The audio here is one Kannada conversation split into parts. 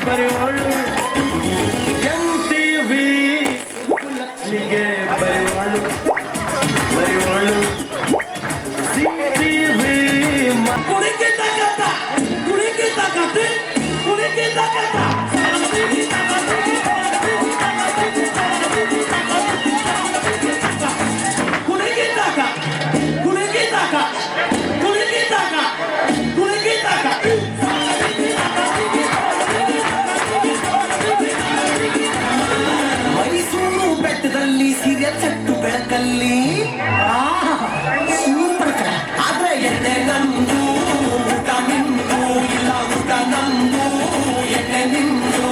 ಬರೆಯೋಳು MTV ಲಕ್ಷ್ಮಿಗೆ ಬರೆಯೋಳು CTV ಕುಣಿಕೆ ತಾಕತ್ತ ಕುಣಿಕೆ ತಾಕತ್ತ ಕುಣಿಕೆ ತಾಕತ್ತ ಮೈಸೂರು ಬೆಟ್ಟದಲ್ಲಿ ಸೀರಿಯಲ್ ಸೆಟ್ಟು ಬೆಳಕಲ್ಲಿ ಸೂಪರ್ ಆದ್ರೆ ಎಣ್ಣೆ ನಂದು ಊಟ ನಿಂದು ಇಲ್ಲ ಊಟ ನಂದು ಎಣ್ಣೆ ನಿಂದು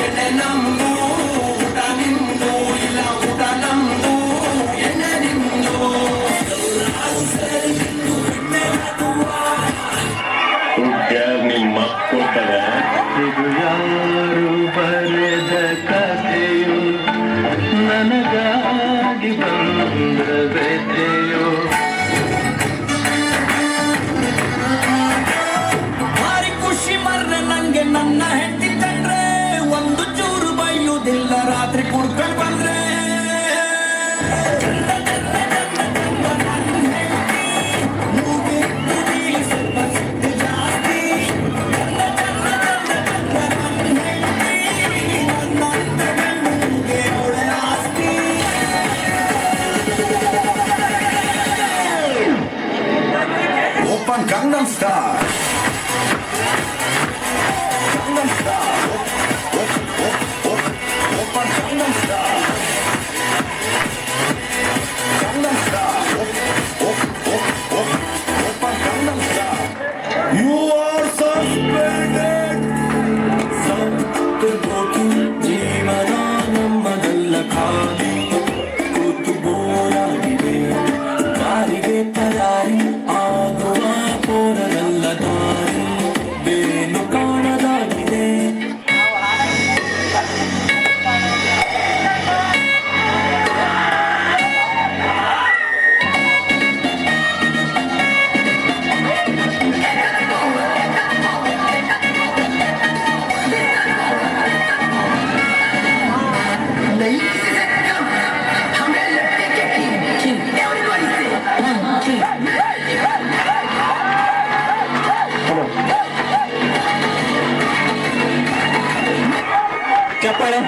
ಎಣ್ಣೆ ನಮ್ದು ಊಟ ನಿಂದು ಇಲ್ಲ ಊಟ ನಮ್ದು ಎಣ್ಣೆ ನಿಂದು ನಿಮ್ಮ ಕೊಟ್ಟದ ಇದು ಯಾರು ಬರೆದ ಕಥೆಯು ನನಗಾಗಿ ಬಂದ ವ್ಯಥೆಯೋ ಭಾರಿ ಖುಷಿ ಮರ್ರೆ ನಂಗೆ ನನ್ನ ಹೆಂಡತಿ ಕಂಡ್ರೆ ಒಂದು ಚೂರು ಬೈಯುವುದಿಲ್ಲ ರಾತ್ರಿ ಕುಡ್ಕೊಂಡು ಬಂದ್ರೆ Gangnam Style. Gangnam Style. Oppa Gangnam Style. Gangnam Style. Oppa Gangnam Style. You are suspended. Sattu jeevana nammadalla khali kutu boragide marige tarari aguva ಪೋರದಲ್ಲ ದಾರಿ ಬೇರೇನು ಕಾಣದಾಗಿದೆ ಚಪ್ಪಾಳೆ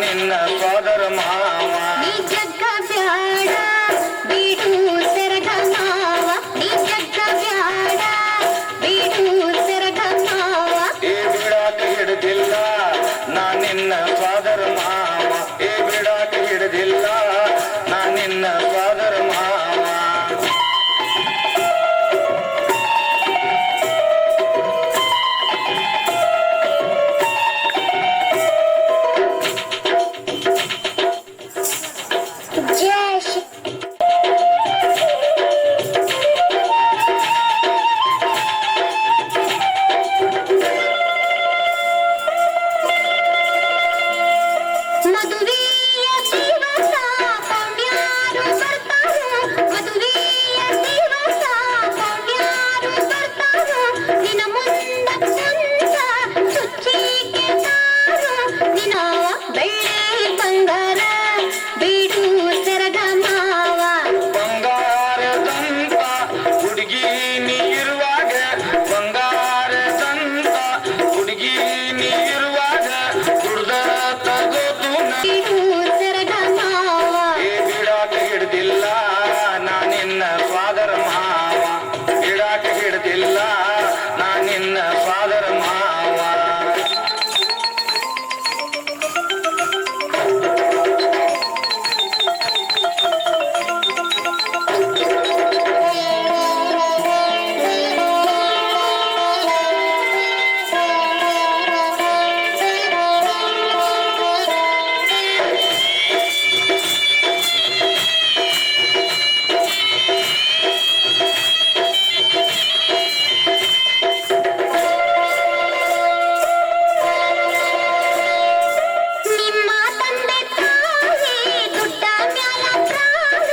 ನಾನಿನ್ನ ಸೋದರ ಮಾವ ನೀ ಜಗ್ಗ ಬ್ಯಾಡ ಬಿಡು ಸೆರಗ ಮಾವ ನೀ ಜಗ್ಗ ಬ್ಯಾಡ ಬಿಡು ಸೆರಗ ಮಾವ ಈ ಬಿಡಾಕ ಹಿಡಿದಿಲ್ಲ ನಾನಿನ್ನ ಸೋದರ ಮಾವ ಈ ಬಿಡಾಕ ಹಿಡಿದಿಲ್ಲ ನಾನಿನ್ನ ಸೋದರ ಮಾವ ಜಯ ಶ್ರೀ ಮದುವೆಯ ದಿವಸ ಪೌಣ್ಯಾರು ಬರ್ತಾರೋ ಮದುವೆಯ ದಿವಸ ಪೌಣ್ಯಾರು ಬರ್ತಾರೋ ನಿನ ಮುಂದ ಕುಂತ ಚುಚ್ಚಿಗೆ ತಾರೋ ನಿನ ಬೆಳ್ಳಿ ಬಂಗಾರ ಬಿಡು ಸೆರಗ ಮಾವ ಬಂಗಾರದಂತ ಹುಡುಗಿ ನೀರುವಾಗ ಬಂಗಾರದಂತ ಹುಡುಗಿ ನೀರುವಾಗ ದುಡ್ದ ತಗೋದು ಬಿಡು ಸೆರಗ ಮಾವ ಈ ಬಿಡಾಕ ಹಿಡ್ದಿಲ್ಲ ನಾನಿನ್ನ ಸ್ವಾದರ ಮಾವ ಬಿಡಾಕ ಹಿಡ್ದಿಲ್ಲ ನಾನಿನ್ನ ಸ್ವಾದರ ಮಾವ ನಿಮ್ಮ ತಂದೆ ತಾಯಿ ದುಡ್ಡ ಮ್ಯಾಲ ಪ್ರಾಣ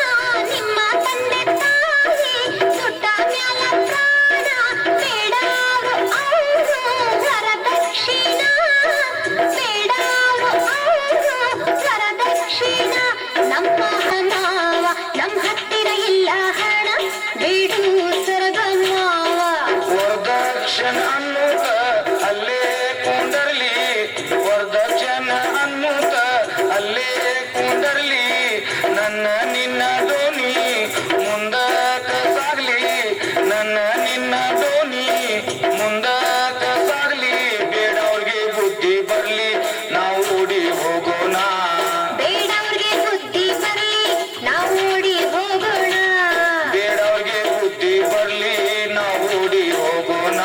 ನಿಮ್ಮ ತಂದೆ ತಾಯಿ ದುಡ್ಡ ಮ್ಯಾಲ ಪ್ರಾಣ ಬೇಡಾರು ಅವರು ವರದಕ್ಷಿಣ ಬೇಡಾರು ಅವರು ವರದಕ್ಷಿಣ ನಮ್ಮ ಮಾವ ನಮ್ಮ ಹತ್ತಿರ ಇಲ್ಲ ಹಣ ಬಿಡು ಸರಗ ಮಾವ ವರದಕ್ಷಿಣ ಅನ್ನುತ್ತ ಅಲ್ಲೇ ಕುಂಡರ್ಲಿ ವರದಕ್ಷಿಣ ಅನ್ನುತ್ತ ಅಲ್ಲೇ ಕುಂಡರ್ಲಿ ನನ್ನ ನಿನ್ನ ದೋಣಿ ಮುಂದಕ್ಕ ಸಾಗ್ಲಿ ನನ್ನ ನಿನ್ನ ದೋಣಿ ಮುಂದಕ್ಕ ಸಾಗ್ಲಿ ಬೇಡವ್ರಿಗೆ ಬುದ್ಧಿ ಬರ್ಲಿ ನಾವು ಓಡಿ ಹೋಗೋಣ ಬೇಡವ್ರಿಗೆ ಬುದ್ಧಿ ಬರಲಿ ನಾವು ಓಡಿ ಹೋಗೋಣ ಬೇಡವ್ರಿಗೆ ಬುದ್ಧಿ ಬರ್ಲಿ ನಾವು ಓಡಿ ಹೋಗೋಣ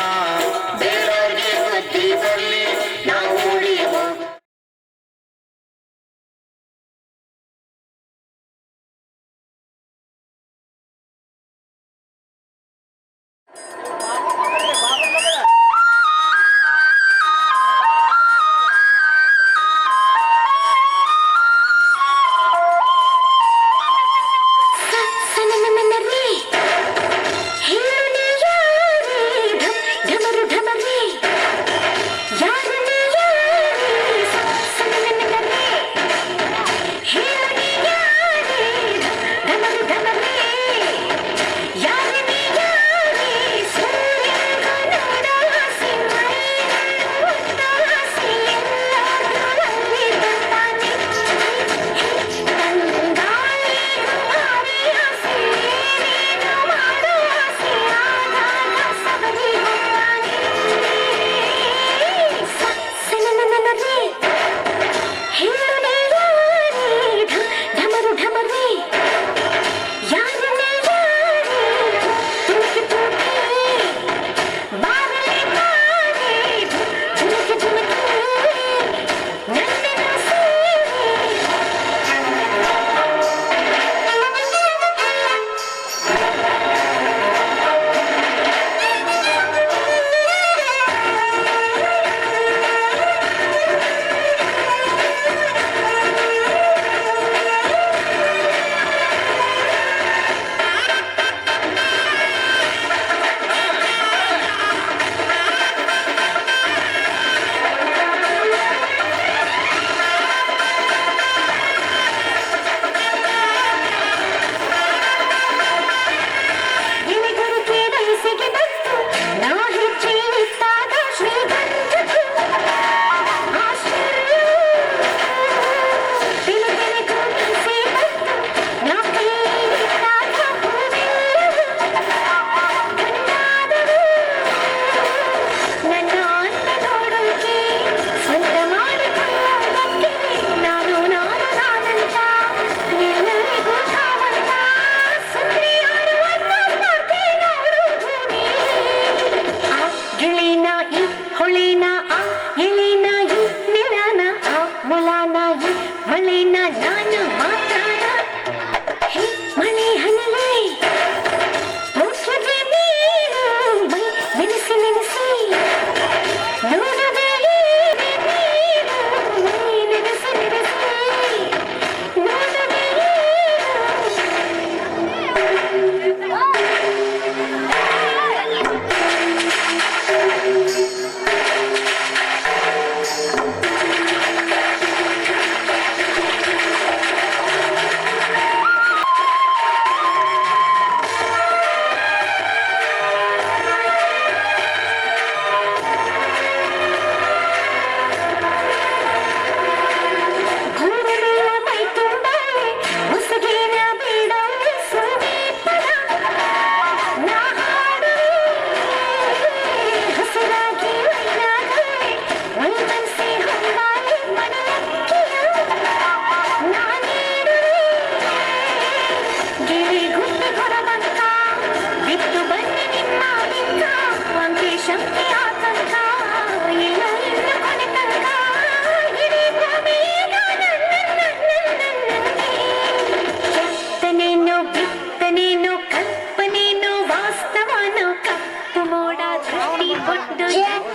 ಪೂಜೆ